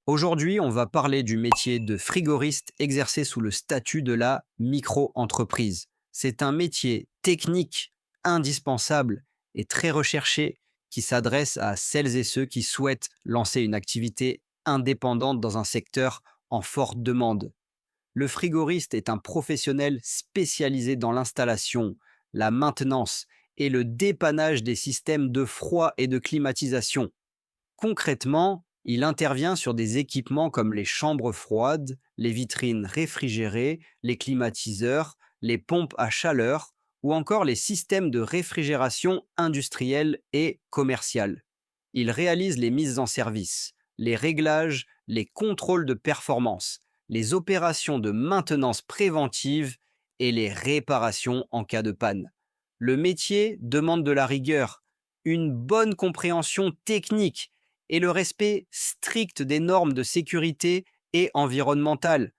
Aujourd'hui, on va parler du métier de frigoriste exercé sous le statut de la micro-entreprise. C'est un métier technique, indispensable et très recherché qui s'adresse à celles et ceux qui souhaitent lancer une activité indépendante dans un secteur en forte demande. Le frigoriste est un professionnel spécialisé dans l'installation, la maintenance et le dépannage des systèmes de froid et de climatisation. Concrètement, il intervient sur des équipements comme les chambres froides, les vitrines réfrigérées, les climatiseurs, les pompes à chaleur ou encore les systèmes de réfrigération industrielle et commerciale. Il réalise les mises en service, les réglages, les contrôles de performance, les opérations de maintenance préventive et les réparations en cas de panne. Le métier demande de la rigueur, une bonne compréhension technique et le respect strict des normes de sécurité et environnementales.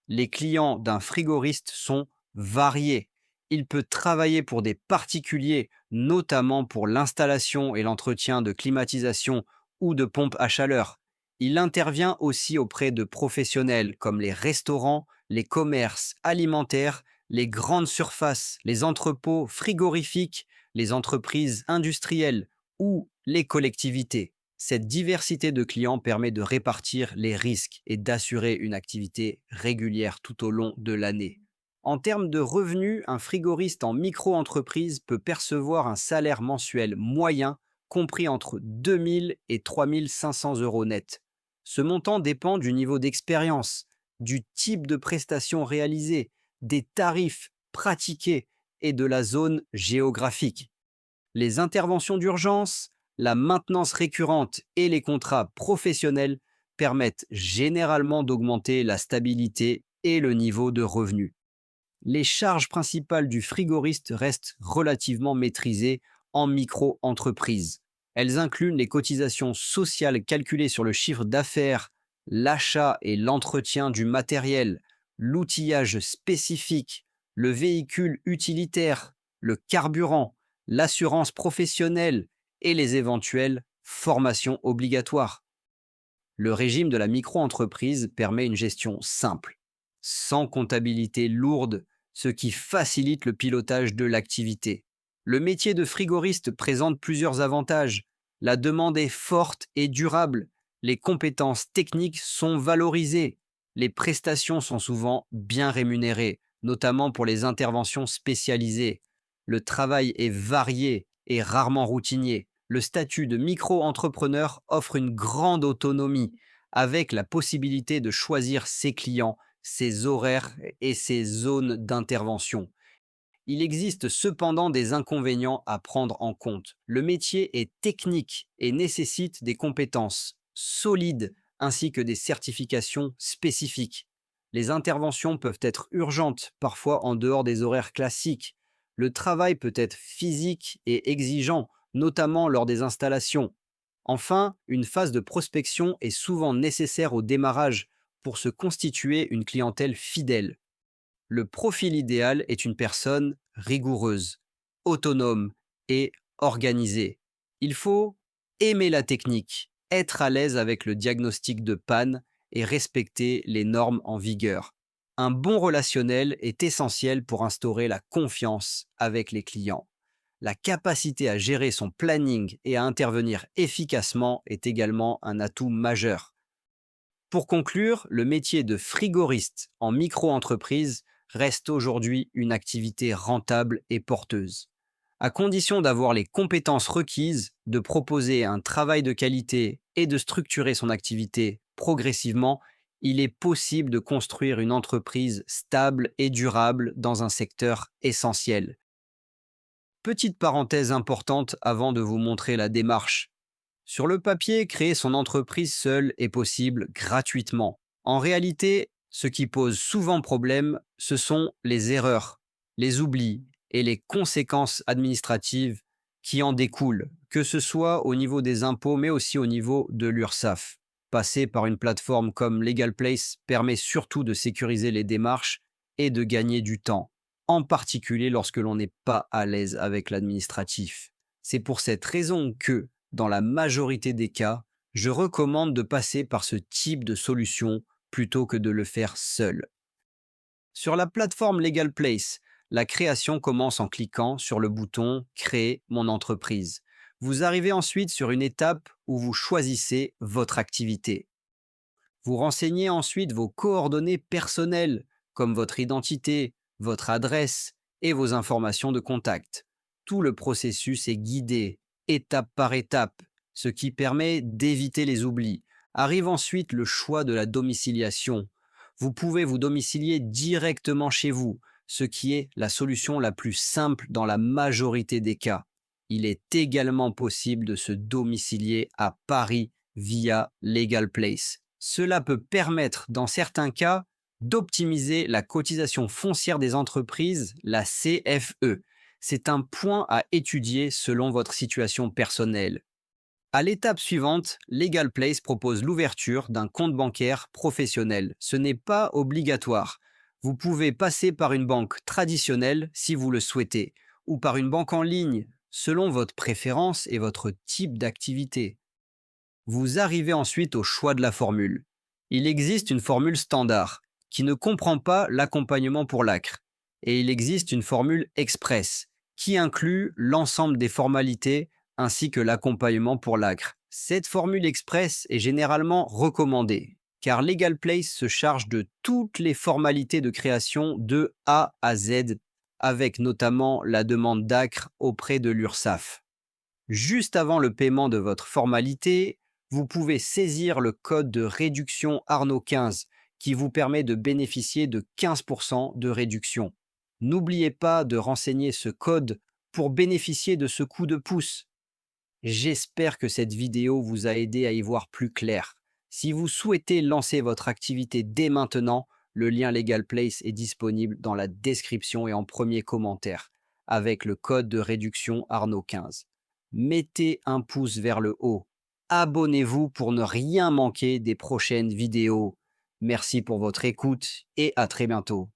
Les clients d'un frigoriste sont variés. Il peut travailler pour des particuliers, notamment pour l'installation et l'entretien de climatisation ou de pompes à chaleur. Il intervient aussi auprès de professionnels comme les restaurants, les commerces alimentaires, les grandes surfaces, les entrepôts frigorifiques, les entreprises industrielles ou les collectivités. Cette diversité de clients permet de répartir les risques et d'assurer une activité régulière tout au long de l'année. En termes de revenus, un frigoriste en micro-entreprise peut percevoir un salaire mensuel moyen compris entre 2 000 et 3 500 euros net. Ce montant dépend du niveau d'expérience, du type de prestation réalisée, des tarifs pratiqués et de la zone géographique. Les interventions d'urgence, la maintenance récurrente et les contrats professionnels permettent généralement d'augmenter la stabilité et le niveau de revenu. Les charges principales du frigoriste restent relativement maîtrisées en micro-entreprise. Elles incluent les cotisations sociales calculées sur le chiffre d'affaires, l'achat et l'entretien du matériel, l'outillage spécifique, le véhicule utilitaire, le carburant, l'assurance professionnelle et les éventuelles formations obligatoires. Le régime de la micro-entreprise permet une gestion simple, sans comptabilité lourde, ce qui facilite le pilotage de l'activité. Le métier de frigoriste présente plusieurs avantages. La demande est forte et durable, les compétences techniques sont valorisées, les prestations sont souvent bien rémunérées, notamment pour les interventions spécialisées. Le travail est varié et rarement routinier. Le statut de micro-entrepreneur offre une grande autonomie, avec la possibilité de choisir ses clients, ses horaires et ses zones d'intervention. Il existe cependant des inconvénients à prendre en compte. Le métier est technique et nécessite des compétences solides ainsi que des certifications spécifiques. Les interventions peuvent être urgentes, parfois en dehors des horaires classiques. Le travail peut être physique et exigeant, notamment lors des installations. Enfin, une phase de prospection est souvent nécessaire au démarrage pour se constituer une clientèle fidèle. Le profil idéal est une personne rigoureuse, autonome et organisée. Il faut aimer la technique, être à l'aise avec le diagnostic de panne et respecter les normes en vigueur. Un bon relationnel est essentiel pour instaurer la confiance avec les clients. La capacité à gérer son planning et à intervenir efficacement est également un atout majeur. Pour conclure, le métier de frigoriste en micro-entreprise reste aujourd'hui une activité rentable et porteuse. À condition d'avoir les compétences requises, de proposer un travail de qualité et de structurer son activité progressivement, il est possible de construire une entreprise stable et durable dans un secteur essentiel. Petite parenthèse importante avant de vous montrer la démarche. Sur le papier, créer son entreprise seule est possible gratuitement. En réalité, ce qui pose souvent problème, ce sont les erreurs, les oublis et les conséquences administratives qui en découlent, que ce soit au niveau des impôts, mais aussi au niveau de l'URSSAF. Passer par une plateforme comme LegalPlace permet surtout de sécuriser les démarches et de gagner du temps, en particulier lorsque l'on n'est pas à l'aise avec l'administratif. C'est pour cette raison que, dans la majorité des cas, Je recommande de passer par ce type de solution plutôt que de le faire seul. Sur la plateforme Legal Place, la création commence en cliquant sur le bouton Créer mon entreprise. Vous arrivez ensuite sur une étape où vous choisissez votre activité. Vous renseignez ensuite vos coordonnées personnelles, comme votre identité, votre adresse et vos informations de contact. Tout le processus est guidé, étape par étape, ce qui permet d'éviter les oublis. Arrive ensuite le choix de la domiciliation. Vous pouvez vous domicilier directement chez vous, ce qui est la solution la plus simple dans la majorité des cas. Il est également possible de se domicilier à Paris via Legal Place. Cela peut permettre, dans certains cas, d'optimiser la cotisation foncière des entreprises, la CFE. C'est un point à étudier selon votre situation personnelle. À l'étape suivante, Legal Place propose l'ouverture d'un compte bancaire professionnel. Ce n'est pas obligatoire. Vous pouvez passer par une banque traditionnelle si vous le souhaitez, ou par une banque en ligne, selon votre préférence et votre type d'activité. Vous arrivez ensuite au choix de la formule. Il existe une formule standard qui ne comprend pas l'accompagnement pour l'ACRE et il existe une formule express qui inclut l'ensemble des formalités ainsi que l'accompagnement pour l'ACRE. Cette formule express est généralement recommandée car Legal Place se charge de toutes les formalités de création de A à Z avec notamment la demande d'ACRE auprès de l'URSSAF. Juste avant le paiement de votre formalité, vous pouvez saisir le code de réduction Arnaud 15 qui vous permet de bénéficier de 15% de réduction. N'oubliez pas de renseigner ce code pour bénéficier de ce coup de pouce. J'espère que cette vidéo vous a aidé à y voir plus clair. Si vous souhaitez lancer votre activité dès maintenant, le lien Legal Place est disponible dans la description et en premier commentaire, avec le code de réduction Arnaud 15. Mettez un pouce vers le haut. Abonnez-vous pour ne rien manquer des prochaines vidéos. Merci pour votre écoute et à très bientôt.